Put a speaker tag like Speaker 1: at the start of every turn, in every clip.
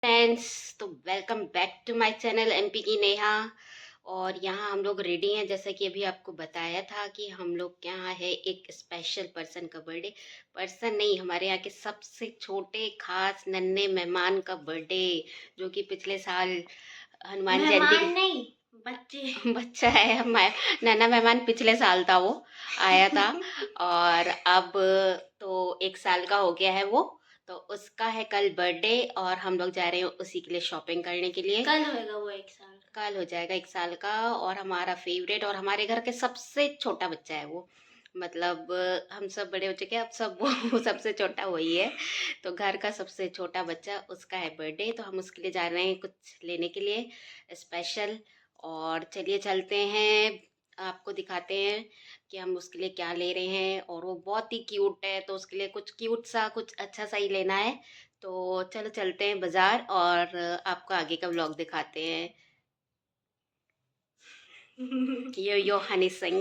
Speaker 1: Friends, तो welcome back to my channel MP की नेहा। और यहाँ हम लोग रेडी हैं, जैसा कि अभी आपको बताया था कि हम लोग के यहाँ है एक स्पेशल पर्सन का बर्थडे। पर्सन नहीं, हमारे यहाँ के सबसे छोटे खास नन्हे मेहमान का बर्थडे, जो कि पिछले साल हनुमान जयंती
Speaker 2: मेहमान नहीं, बच्चे।
Speaker 1: बच्चा है हमारा। नन्हा मेहमान पिछले साल था, वो आया था। और अब तो 1 साल का हो गया है वो। तो उसका है कल बर्थडे और हम लोग जा रहे हैं उसी के लिए शॉपिंग करने के लिए।
Speaker 2: कल होएगा वो 1 साल का।
Speaker 1: कल हो जाएगा 1 साल का। और हमारा फेवरेट और हमारे घर के सबसे छोटा बच्चा है वो। मतलब हम सब बड़े हो चुके हैं, अब सब वो सबसे छोटा वही है। तो घर का सबसे छोटा बच्चा, उसका है बर्थडे, तो हम उसके लिए जा रहे हैं कुछ लेने के लिए स्पेशल। और चलिए चलते हैं, आपको दिखाते हैं कि हम उसके लिए क्या ले रहे हैं। और वो बहुत ही क्यूट है, तो उसके लिए कुछ क्यूट सा, कुछ अच्छा सा ही लेना है। तो चलो चलते हैं बाजार और आपको आगे का व्लॉग दिखाते हैं। यो हनी सिंह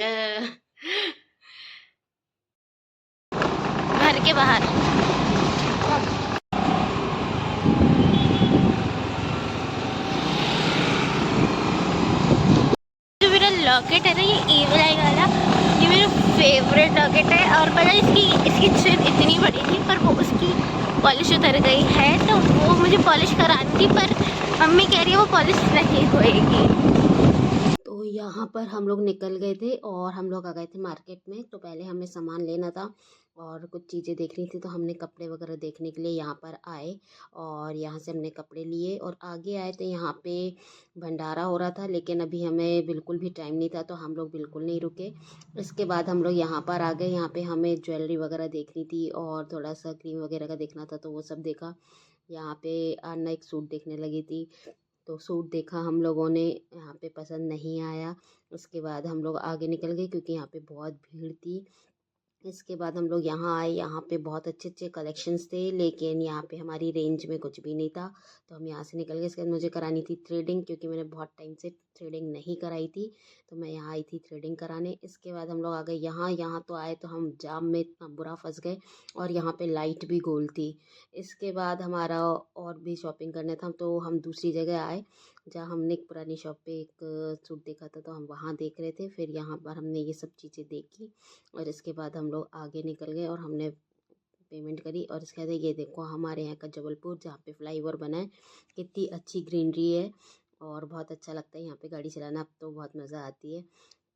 Speaker 2: घर के बाहर जो मेरा लॉकेट है ना, ये एवल आई वाला, ये मेरा फेवरेट लॉकेट है। और पता है, इसकी इसकी चेन इतनी बड़ी थी, पर वो उसकी पॉलिश उतर गई है, तो वो मुझे पॉलिश करानी थी, पर मम्मी कह रही है वो पॉलिश नहीं होएगी।
Speaker 1: तो यहाँ पर हम लोग निकल गए थे और हम लोग आ गए थे मार्केट में। तो पहले हमें सामान लेना था और कुछ चीज़ें देखनी थी, तो हमने कपड़े वगैरह देखने के लिए यहाँ पर आए। और यहाँ से हमने कपड़े लिए और आगे आए, तो यहाँ पे भंडारा हो रहा था, लेकिन अभी हमें बिल्कुल भी टाइम नहीं था, तो हम लोग बिल्कुल नहीं रुके। इसके बाद हम लोग यहाँ पर आ गए। यहाँ पे हमें ज्वेलरी वगैरह देखनी थी और थोड़ा सा क्रीम वगैरह का देखना था, तो वो सब देखा। यहाँ पे अन्ना एक सूट देखने लगी थी, तो सूट देखा हम लोगों ने, यहाँ पे पसंद नहीं आया। उसके बाद हम लोग आगे निकल गए क्योंकि यहाँ पे बहुत भीड़ थी। इसके बाद हम लोग यहाँ आए, यहाँ पे बहुत अच्छे अच्छे कलेक्शंस थे, लेकिन यहाँ पे हमारी रेंज में कुछ भी नहीं था, तो हम यहाँ से निकल गए। इसके बाद मुझे करानी थी थ्रेडिंग, क्योंकि मैंने बहुत टाइम से थ्रेडिंग नहीं कराई थी, तो मैं यहाँ आई थी थ्रेडिंग कराने। इसके बाद हम लोग आ गए यहाँ। यहाँ तो आए तो हम जाम में इतना बुरा फंस गए, और यहाँ पे लाइट भी गोल थी। इसके बाद हमारा और भी शॉपिंग करना था, तो हम दूसरी जगह आए, जहाँ हमने एक पुरानी शॉप पे एक सूट देखा था, तो हम वहाँ देख रहे थे। फिर यहाँ पर हमने ये सब चीज़ें देखी और इसके बाद हम लोग आगे निकल गए और हमने पेमेंट करी। और इसके बाद ये देखो, हमारे यहाँ का जबलपुर, जहाँ पे फ्लाईओवर बना है, कितनी अच्छी ग्रीनरी है और बहुत अच्छा लगता है यहाँ पे गाड़ी चलाना। अब तो बहुत मज़ा आती है।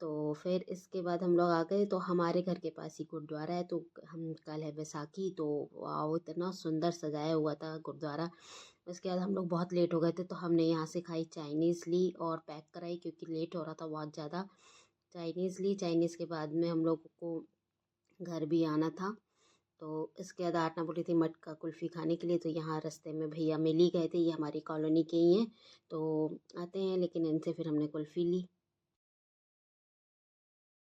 Speaker 1: तो फिर इसके बाद हम लोग आ गए, तो हमारे घर के पास ही गुरुद्वारा है। तो हम कल है बैसाखी, तो वाह, इतना सुंदर सजाया हुआ था गुरुद्वारा। उसके बाद हम लोग बहुत लेट हो गए थे, तो हमने यहाँ से खाई चाइनीज़ ली और पैक कराई, क्योंकि लेट हो रहा था बहुत ज़्यादा। चाइनीज़ ली, चाइनीज़ के बाद में हम लोग को घर भी आना था। तो इसके बाद आटना बोली थी मटका कुल्फ़ी खाने के लिए, तो यहाँ रास्ते में भैया मिल ही गए थे, ये हमारी कॉलोनी के ही हैं, तो आते हैं, लेकिन इनसे फिर हमने कुल्फ़ी ली।